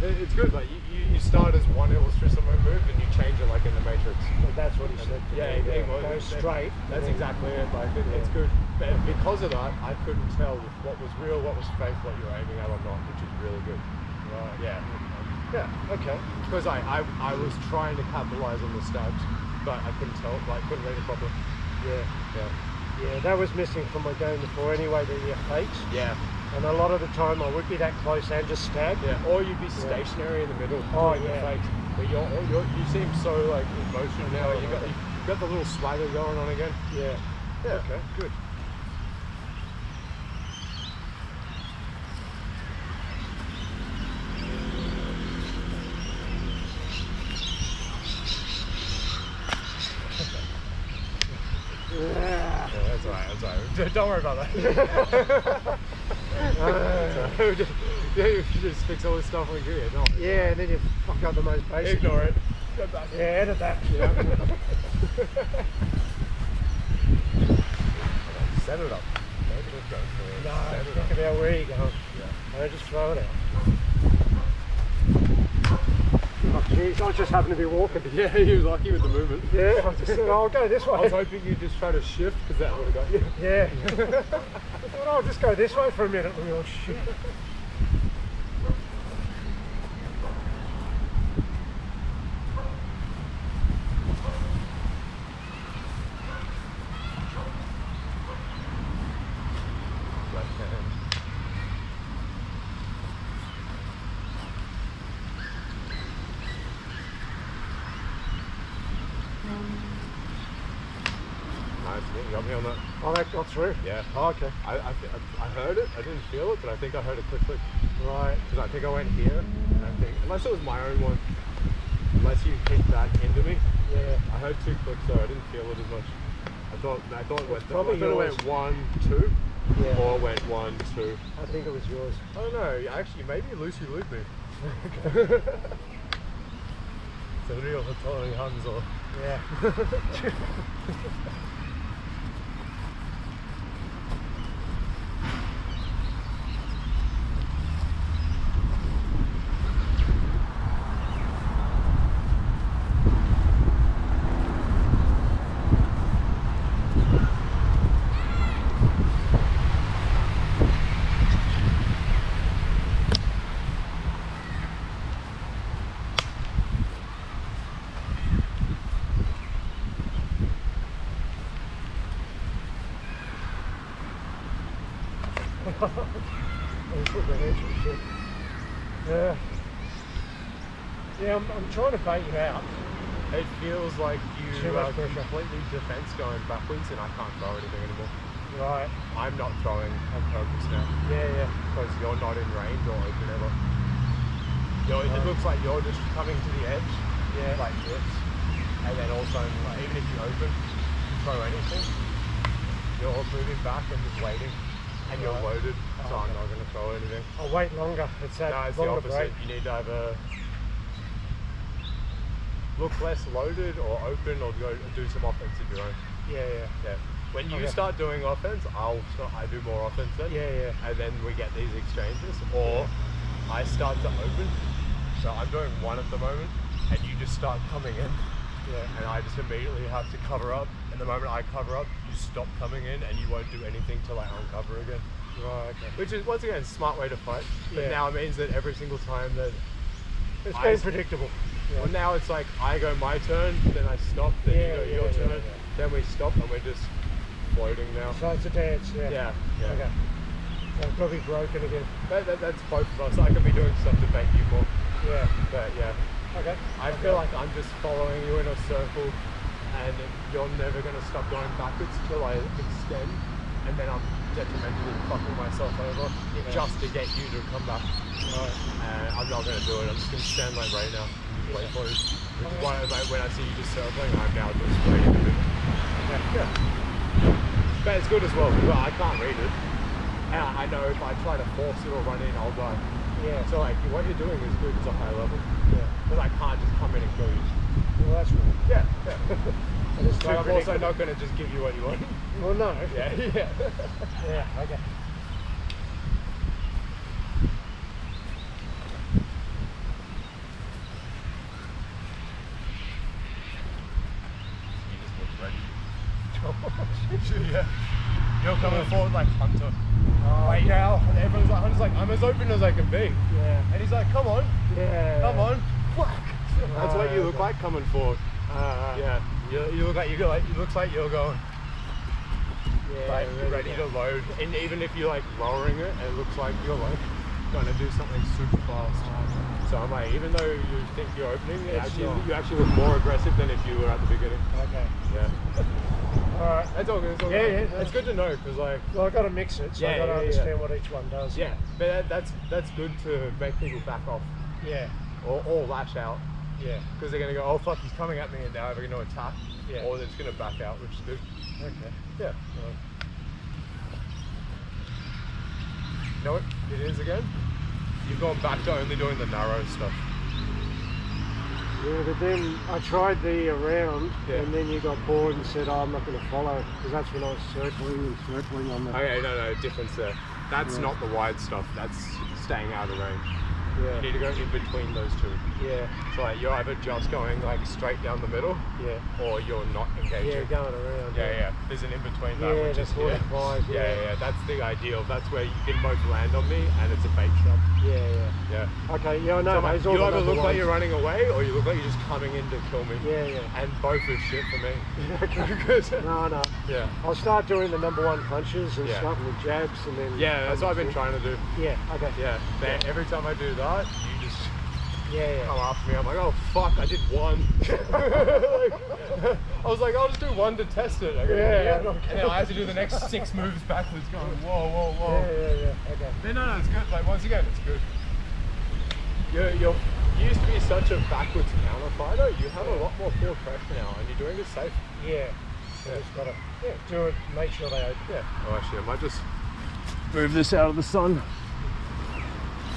it's good. Like you start as one Ilustrisimo move and you change it like in the Matrix. But that's what he said. Go straight. That's exactly it. Like it's good. But because of that, I couldn't tell what was real, what was fake, what you were aiming at or not, which is really good. Right. Yeah. Okay. Because I was trying to capitalize on the stabs, but I couldn't tell. Like couldn't read it properly. Yeah, that was missing from my game before anyway, the fakes. Yeah. And a lot of the time I would be that close and just stab. Yeah. Or you'd be stationary in the middle. Oh yeah. Fakes. But you seem so like in motion now. You got the little swagger going on again. Yeah. Okay. Good. Don't worry about that. You just fix all this stuff on gear. No, yeah, and then you fuck up the most basic. Ignore it. Go back. Yeah, edit that. Yeah. Set it up. Maybe just go for it. No, set it look up. at where you going. Yeah. Don't just throw it out. Oh jeez, I just happened to be walking. Yeah, he was lucky with the movement. Yeah, I just said, I'll go this way. I was hoping you'd just try to shift because that would have got you. Yeah. I thought I'll just go this way for a minute. Oh shit. You got me on that? Oh, that got through? Yeah. Oh, okay. I heard it. I didn't feel it, but I think I heard a click. Right. Because I think I went here, and I think, unless it was my own one, unless you hit that into me. Yeah. I heard 2 clicks though. I didn't feel it as much. I thought it went. I thought it went 1, 2, yeah. or went 1, 2. I think it was yours. I don't know. Actually, maybe Lucy looped me. It's a real Hattori Hanzo. Yeah. Yeah, I'm trying to bait you out. It feels like you Too much are pressure. completely defense going backwards, and I can't throw anything anymore. Right. I'm not throwing on purpose now. Yeah. Because you're not in range or open ever. It looks like you're just coming to the edge, like this, and then also, like, even if you open, throw anything, you're moving back and just waiting, and you're loaded, so I'm not going to throw anything. I'll wait longer. It's that No, it's the longer opposite. break. You need to either look less loaded or open, or do some offense of your own. Yeah. When you start doing offense, I do more offense then. Yeah. And then we get these exchanges, or I start to open. So I'm doing one at the moment, and you just start coming in. Yeah. And I just immediately have to cover up. And the moment I cover up, you stop coming in, and you won't do anything till I uncover again. Right. Okay. Which is, once again, a smart way to fight. But now it means that every single time that it's been predictable. Yeah. Well, now it's like I go my turn, then I stop, then you go your turn, then we stop, and we're just floating now. So it's a dance. Yeah. Okay. I'll probably broken again. That's both of us. I could be doing stuff to bait you more. Yeah. But yeah. Okay. I feel like I'm just following you in a circle, and you're never going to stop going backwards till I extend, and then I'm detrimentally fucking myself over just to get you to come back. Right. And I'm not going to do it. I'm just going to stand like right now. Wait for you. Which is why, like, when I see you just circling, I'm now just waiting a bit. Okay. Yeah. But it's good as well, because I can't read it. And I know if I try to force it or run in, I'll die. Yeah. So like, what you're doing is good. It's a high level. Yeah. Because I can't just come in and kill you. Well, that's right. Yeah. And it's So I'm also not going to just give you what you want. Well, no. Yeah. Yeah. Okay. You just look ready. Yeah. You're coming forward like Hunter. Right now, and everyone's like, Hunter's like, I'm as open as I can be. Yeah. And he's like, come on. Yeah. Come on. Whack. That's what you look like coming forward. Yeah. You look like it looks like you're going. Yeah. Like ready to load. And even if you're like lowering it, it looks like you're like gonna do something super fast. So I'm like, even though you think you're opening, you actually look more aggressive than if you were at the beginning. Okay. Yeah. Alright. That's all good. It's all good. It's good to know, because like, well, I've got to mix it, so I've got to understand what each one does. Yeah, but that's good to make people back off. Yeah. Or lash out. Yeah. Because they're going to go, oh fuck, he's coming at me, and now we're going to attack. Yeah. Or they're just going to back out, which is good. Okay. Yeah. know what it is again? You've gone back to only doing the narrow stuff. Yeah, but then I tried the around, and then you got bored and said, oh, I'm not going to follow, because that's when I was circling on the... Okay, no, difference there. That's not the wide stuff, that's staying out of range. Yeah. You need to go in between those two. Yeah. So like you're either just going like straight down the middle, or you're not engaging. Yeah, going around. Yeah. There's an in between that, which is here. Yeah. That's the ideal. That's where you can both land on me, and it's a bait trap. Yeah. Okay. Yeah, I know. So you either look like you're running away, or you look like you're just coming in to kill me. Yeah. And both is shit for me. Okay. No. Yeah. I'll start doing the #1 punches and stuff with jabs, and then. Yeah, that's what I've been trying to do. Yeah. Okay. Yeah. But every time I do that, you just come after me. I'm like, oh fuck, I did one. I was like, I'll just do one to test it. And then I have to do the next 6 moves backwards, going whoa. Yeah. Okay. But no, it's good. Like once again, it's good. You used to be such a backwards counter fighter. You have a lot more forward pressure now, and you're doing it safe. Yeah. So just gotta do it. Make sure they open. Yeah. Oh, actually, I might just move this out of the sun.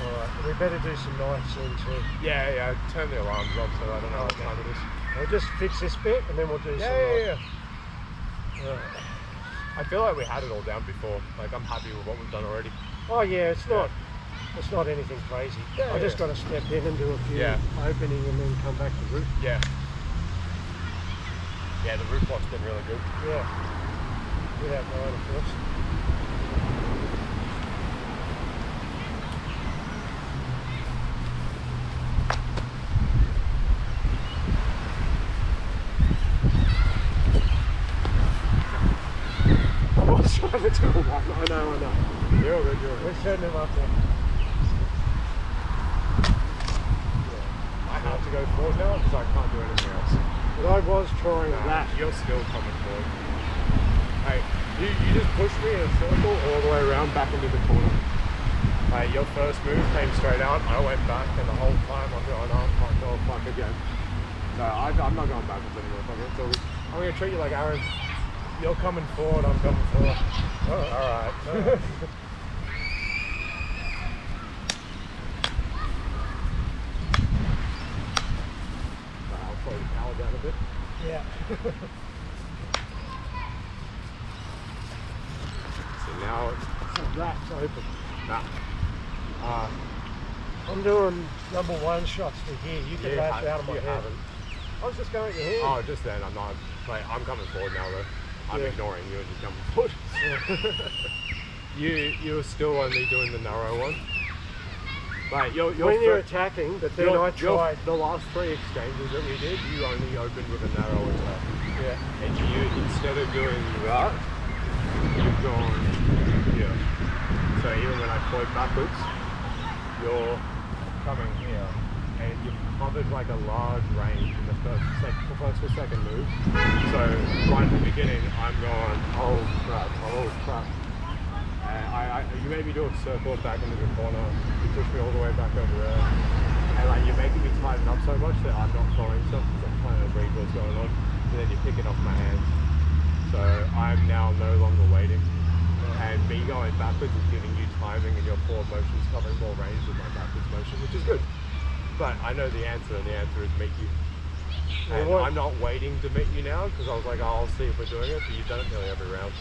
Alright, we better do some knives soon too. Yeah, turn the alarms off so I don't know what time it is. We'll just fix this bit and then we'll do some knives. Right. I feel like we had it all down before. Like I'm happy with what we've done already. Oh yeah, it's not anything crazy. I just got to step in and do a few opening and then come back to root. Yeah, the root block's been really good. Yeah. Without going, of course. Trying to do one. I know. You're all good. We're setting him up there. I have to go forward now because I can't do anything else. But I was trying that. You're still coming forward. Hey, you just pushed me in a circle all the way around back into the corner. Hey, your first move came straight out. I went back, and the whole time I'm going, oh, fuck, no, fuck again. So I'm not going backwards anymore. I'm going to treat you like Aaron. You're coming forward, I'm coming forward. Oh, alright. I'll slow the power down a bit. Yeah. So now that's open. I'm doing #1 shots for here. You can lash out of my head. I was just going to your hand. Oh, just then. I'm not. Like, I'm coming forward now though. I'm ignoring you and just coming forward. You're still only doing the narrow one. Like when you're attacking, but then I tried the last 3 exchanges that we did. You only opened with a narrow attack. Yeah. And you instead of doing that, you've gone here. So even when I float backwards, you're coming here, and you've covered like a large range in the first or second move. So right at the beginning, I'm going, oh crap. You made me do a circle back into the corner. You pushed me all the way back over there, and like you're making me tighten up so much that I'm not throwing stuff because I'm trying to read what's going on. And then you're picking off my hands. So I'm now no longer waiting. And me going backwards is giving you timing, and your forward motion's covering more range with my backwards motion, which is good. But I know the answer, and the answer is meet you. And I'm not waiting to meet you now because I was like, oh, I'll see if we're doing it, but you've done it nearly every round.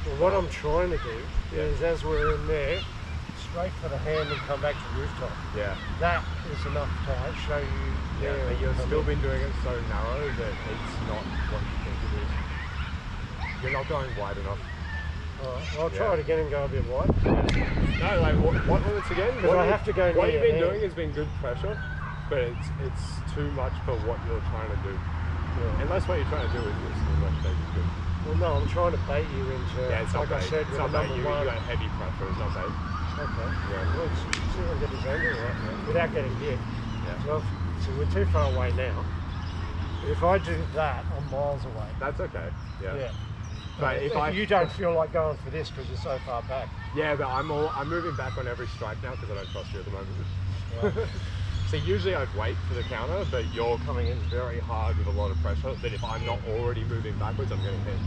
Well, what I'm trying to do is, as we're in there, straight for the hand and come back to rooftop. Yeah. That is enough to show you. Yeah, but you've still been doing it so narrow that it's not what you think it is. You're not going wide enough. Alright, well, I'll try it again and go a bit wide. No, like, what limits again? Because I have to go near. What you've been doing has been good pressure, but it's too much for what you're trying to do. Yeah. Unless what you're trying to do is just too much bait is good. Well, no, I'm trying to bait you into, it's not like bait. I said, it's not bait. You got heavy pressure, it's not bait. Okay. Yeah. Well, let's see if I can get this angle right without getting hit. Yeah. So we're too far away now. If I do that, I'm miles away. That's okay. Yeah. But if you don't feel like going for this because you're so far back. Yeah, but I'm moving back on every strike now because I don't trust you at the moment. Right. So usually I'd wait for the counter, but you're coming in very hard with a lot of pressure. But if I'm not already moving backwards, I'm getting hit.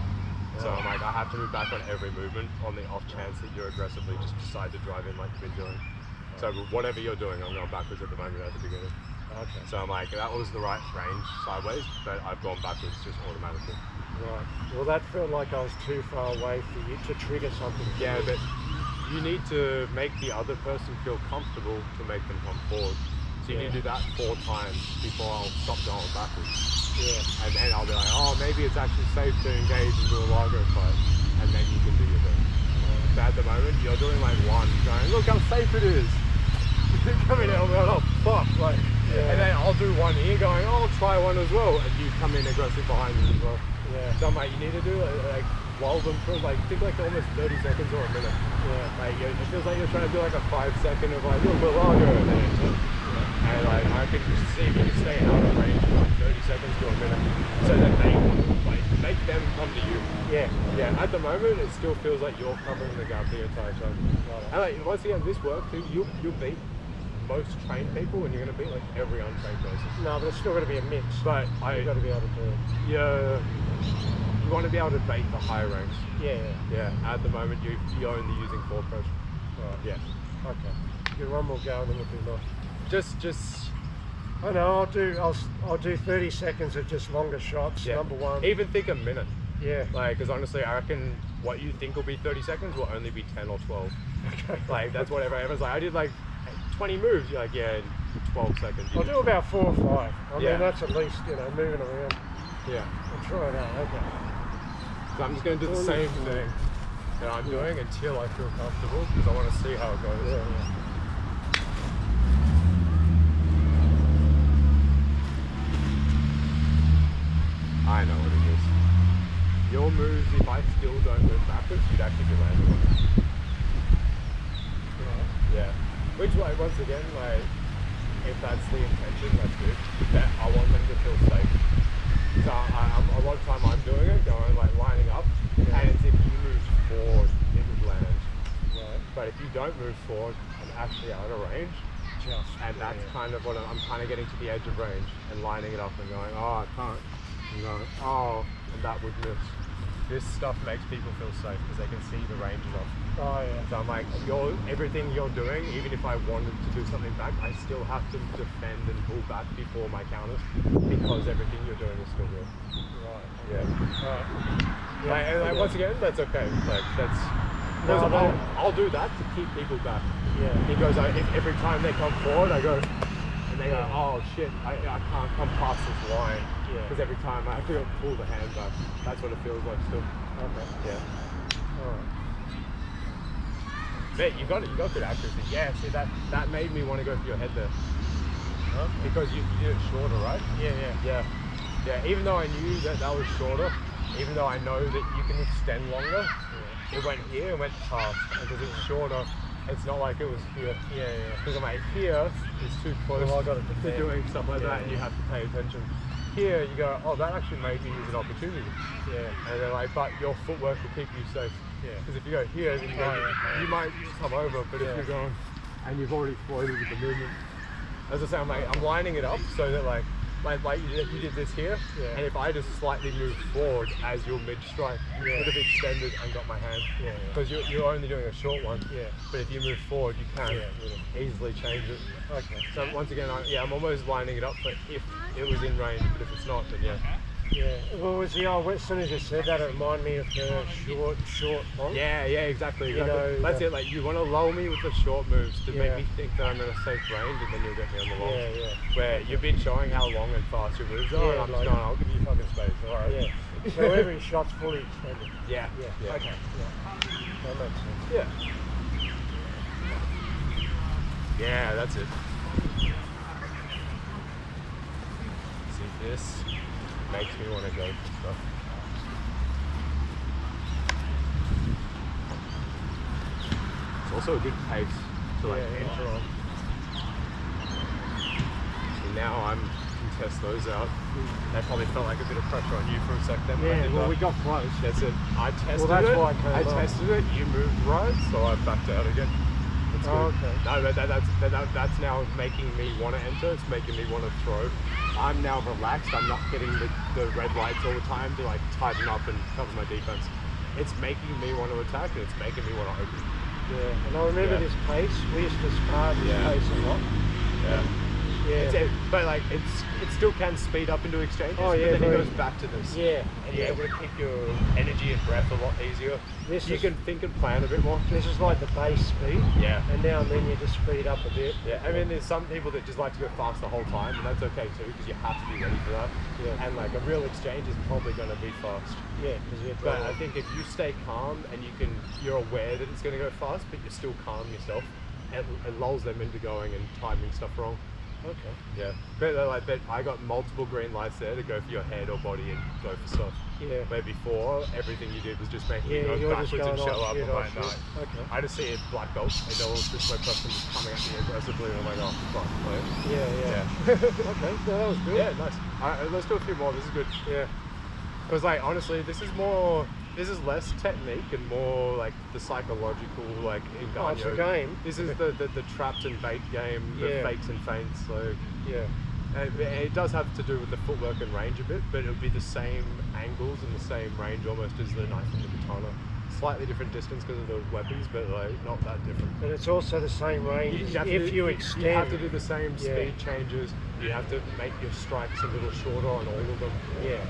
So I'm like, I have to move back on every movement on the off chance that you're aggressively just decide to drive in like you've been doing. So whatever you're doing, I'm going backwards at the moment at the beginning. Okay. So I'm like, that was the right range sideways, but I've gone backwards just automatically. Right. Well, that felt like I was too far away for you to trigger something. Yeah, but you need to make the other person feel comfortable to make them come forward. So you need to do that 4 times before I'll stop going backwards. Yeah. And then I'll be like, oh, maybe it's actually safe to engage and do a lago fight. And then you can do your thing. But at the moment, you're doing like 1, going, look how safe it is. You come in and I'm going, oh, fuck. Like, and then I'll do 1 here going, oh, I'll try 1 as well. And you come in aggressive behind me as well. Yeah. So I'm like, you need to do like lull them for like, think like almost 30 seconds or a minute. Yeah. Like, it feels like you're trying to do like a 5-second of like, look, we're lago. And then it's and like, I can see if you can stay out of range for like 30 seconds to a minute. So that they like, make them come to you. Yeah. Yeah, at the moment, it still feels like you're covering the gap the entire time. And like, once again, this work too, you'll beat most trained people and you're going to beat like every untrained person. No, but it's still going to be a mix. But you've got to be able to do it. Yeah, you want to be able to bait the higher ranks. Yeah. Yeah, at the moment, you're only using forward pressure. Right. Yeah. Okay. Get 1 more go and then we'll do that. Just. I know. I'll do 30 seconds of just longer shots. Yeah. Number 1. Even think a minute. Yeah. Like, because honestly, I reckon what you think will be 30 seconds will only be 10 or 12. Okay. Like, that's what everyone's like. I did like 20 moves. You're like, yeah, in 12 seconds. I'll do about 4 or 5. I Yeah. mean, that's at least, moving around. Yeah. I'll try it out. Okay. So I'm just going to do the same thing that I'm doing until I feel comfortable because I want to see how it goes. Yeah. I know what it is. Your moves, if I still don't move backwards, you'd actually be landing on it. Yeah. Which, like, once again, like, if that's the intention, that's good. That I want them to feel safe. So a lot of time I'm doing it, going like lining up, and it's if you move forward, it would land. Right. But if you don't move forward, I'm actually out of range. And that's kind of what I'm kind of getting to the edge of range and lining it up and going, oh, I can't. And going, oh, and that would miss. This stuff makes people feel safe because they can see the ranges off. Oh yeah. So I'm like, everything you're doing, even if I wanted to do something back, I still have to defend and pull back before my counters because everything you're doing is still real. Right. Yeah. And once again, that's okay. Like that's. I'll do that to keep people back. Yeah. Because every time they come forward, I go, and they go, oh shit, I can't come past this line. Because every time I have to pull the hand back. That's what it feels like still. Okay. Yeah. Alright. But you got good accuracy. Yeah, see that made me want to go for your head there. Huh? Because you did it shorter, right? Yeah. Even though I knew that was shorter, even though I know that you can extend longer, it went here and went past. Because it's shorter, it's not like it was here. Because I'm like, here is too close to doing stuff like that, and you have to pay attention. Here you go, oh, that actually made me use an opportunity. And then like, but your footwork will keep you safe. Because if you go here, then you might come over, but if you're going and you've already floated with the movement, as I say, I'm lining it up so that like you did this here, and if I just slightly moved forward as your mid-strike, you could have extended and got my hand. Because you're only doing a short one. But if you move forward, you can easily change it. Okay. So once again, I'm almost lining it up, but if it was in range, but if it's not, then Well, as soon as you said that, it reminded me of the short one. Yeah, exactly. That's it. Like, you want to lull me with the short moves to make me think that I'm in a safe range, and then you'll get me on the long. Where you've been showing how long and fast your moves are, and I'm just going, I'll give you fucking space. All right. So every shot's fully extended. Yeah. Okay. That makes sense. Yeah, that's it. See, this makes me want to go for stuff. It's also a good pace to like enter on. So now I can test those out. They probably felt like a bit of pressure on you for a sec then. We got close. That's it. I tested that's it. why I tested it. You moved right, so I backed out again. That's good. Okay. No, but that's now making me want to enter. It's making me want to throw. I'm now relaxed. I'm not getting the red lights all the time to like tighten up and cover my defense. it's making me want to attack and it's making me want to open. Yeah, and I remember this pace. We used to spar this pace a lot. Yeah. Yeah. But like it still can speed up into exchanges. Oh yeah, but then it goes back to this. Yeah. And you're able to keep your energy and breath a lot easier. You can think and plan a bit more. This is like the base speed. Yeah. And now and then you just speed up a bit. Yeah. I mean, there's some people that just like to go fast the whole time, and that's okay too, because you have to be ready for that. Yeah. And like a real exchange is probably going to be fast. Yeah. But I think if you stay calm and you're aware that it's going to go fast, but you're still calm yourself, it lulls them into going and timing stuff wrong. Okay. Yeah. But I got multiple green lights there to go for your head or body and go for stuff. Yeah. Where before, everything you did was just making me go backwards and show up. I'm like, no. Okay. I just see it black belt, and there was just my person just coming at me aggressively, and I'm like, oh, fuck. Yeah. Okay, no, that was good. Yeah, nice. Let's do a few more. This is good. Yeah. Because, like, honestly, this is less technique and more like the psychological, like, Oh, it's a game. This is the trapped and bait game, the fakes and feints. So, yeah. It does have to do with the footwork and range a bit, but it'll be the same angles and the same range almost as the knife and the katana. Slightly different distance because of the weapons, but like not that different. And it's also the same range if you extend. You have to do the same speed changes. You have to make your strikes a little shorter on all of them. Yeah.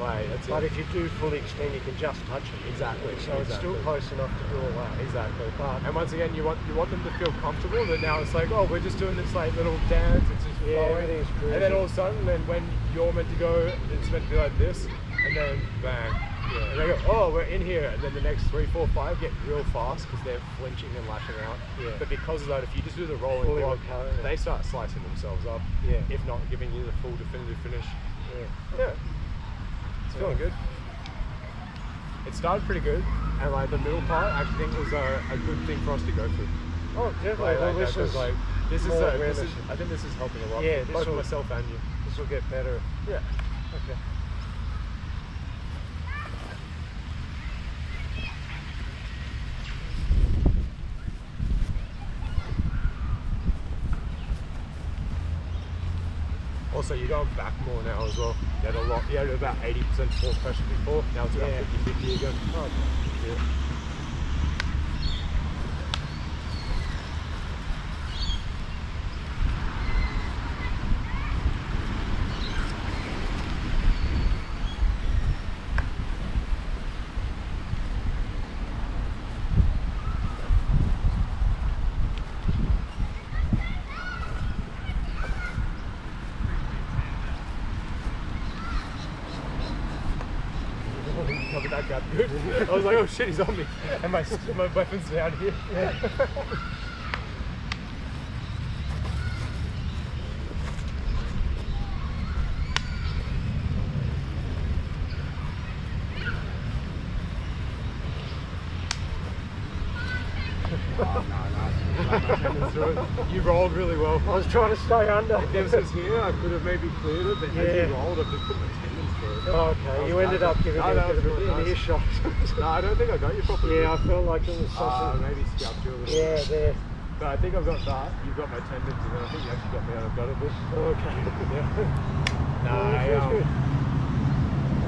But if you do fully extend, you can just touch it. Exactly. So it's still close enough to do all that. Exactly. And once again, you want them to feel comfortable. That now it's like, oh, we're just doing this like little dance. It's just flowing. Everything's crazy. And then all of a sudden, then when you're meant to go, it's meant to be like this, and then bang. Yeah. And they go, oh, we're in here, and then the next 3, 4, 5 get real fast because they're flinching and lashing out. Yeah. But because of that, if you just do the rolling block, they start slicing themselves up. Yeah. If not giving you the full definitive finish. Yeah. It's feeling good. It started pretty good, and like the middle part, I actually think was a good thing for us to go through. Oh, definitely. I think this is helping a lot. Yeah, both myself and you. This will get better. Yeah. Okay. Also, you're going back more now as well. You had about 80% force pressure before. Now it's about 50-50 again. Oh, yeah. That got good. I was like, oh shit, he's on me. And my weapon's down here. You rolled really well. I was trying to stay under. If this was here, I could have maybe cleared it, but as you rolled, I've just put my tendons through it. Oh, okay. You ended up giving me a bit of an earshot. No, I don't think I got you properly. Yeah, I felt like it was such maybe scalped you a little bit. There. But I think I've got that. You've got my tendons, and then I think you actually got me out of gut a bit. Okay. Good.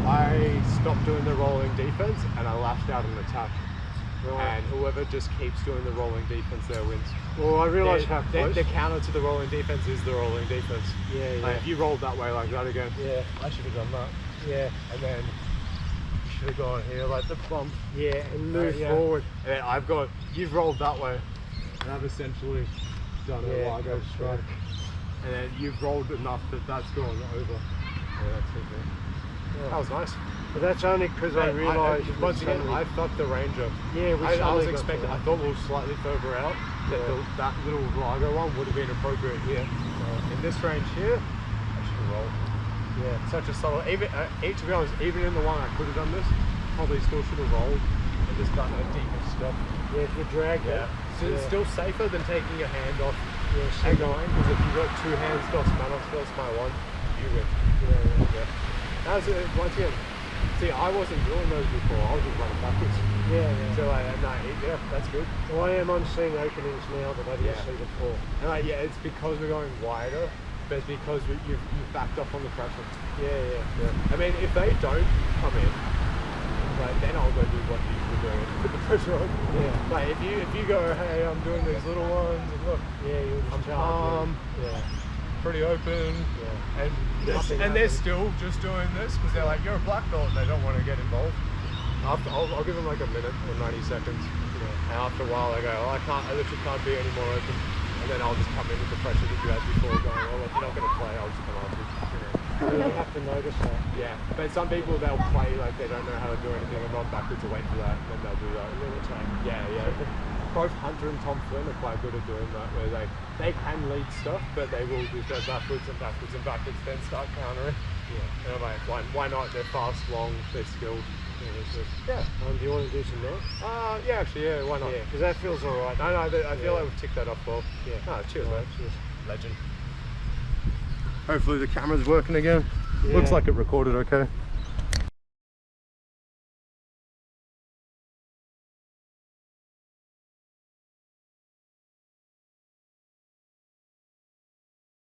I stopped doing the rolling defense, and I lashed out an attack. Right. And whoever just keeps doing the rolling defense there wins. Well, I realise how close. The counter to the rolling defense is the rolling defense. Yeah. Like if you rolled that way like that again, I should have done that. Yeah. And then you should have gone here like the bump. Yeah, and move forward. And then you've rolled that way, and I've essentially done a Largo strike. And then you've rolled enough that that's gone over. Yeah, that's it. Yeah. That was nice. But that's only because I realised once again I fucked the range up. Yeah, I was expecting. I thought we were slightly further out. That little Largo one would have been appropriate here. In this range here, I should have rolled. Yeah, such a solid. Even to be honest, even in the one I could have done this, probably still should have rolled and just done a deeper step. Yeah, if you drag it. So it's still safer than taking your hand off and going, because if you've got two hands doesn't matter, by one, you win. Yeah. That was it. Once again. See, I wasn't doing those before. I was just running backwards. Yeah. So that's good. Well, I am seeing openings now that I didn't see before. And it's because we're going wider, but it's because you've backed off on the pressure. Yeah. I mean, if they don't come in, Like, then I'll go do what you're doing, put the pressure on. Yeah. Like if you go, hey, I'm doing these little ones, and look, I'm calm, pretty open, and they're still just doing this because they're like, you're a black belt, and they don't want to get involved. I'll give them like a minute or 90 seconds, and after a while I go, oh, I literally can't be any more open, and then I'll just come in with the pressure that you had before, going, well, if you're not going to play, I'll just come after you. You don't have to notice that. Yeah, but some people, they'll play like they don't know how to do anything and run backwards and wait for that, and then they'll do that. And then it's like, both Hunter and Tom Flynn are quite good at doing that, where they can lead stuff, but they will just go backwards and backwards and backwards, then start countering. Yeah. And I'm like, why not? They're fast, long, they're skilled. Do you want to do some now? Yeah, actually, why not? Yeah, because that feels alright. No, I feel like we've ticked that off well. Yeah. No, cheers, mate. Cheers. Legend. Hopefully the camera's working again. Looks like it recorded okay.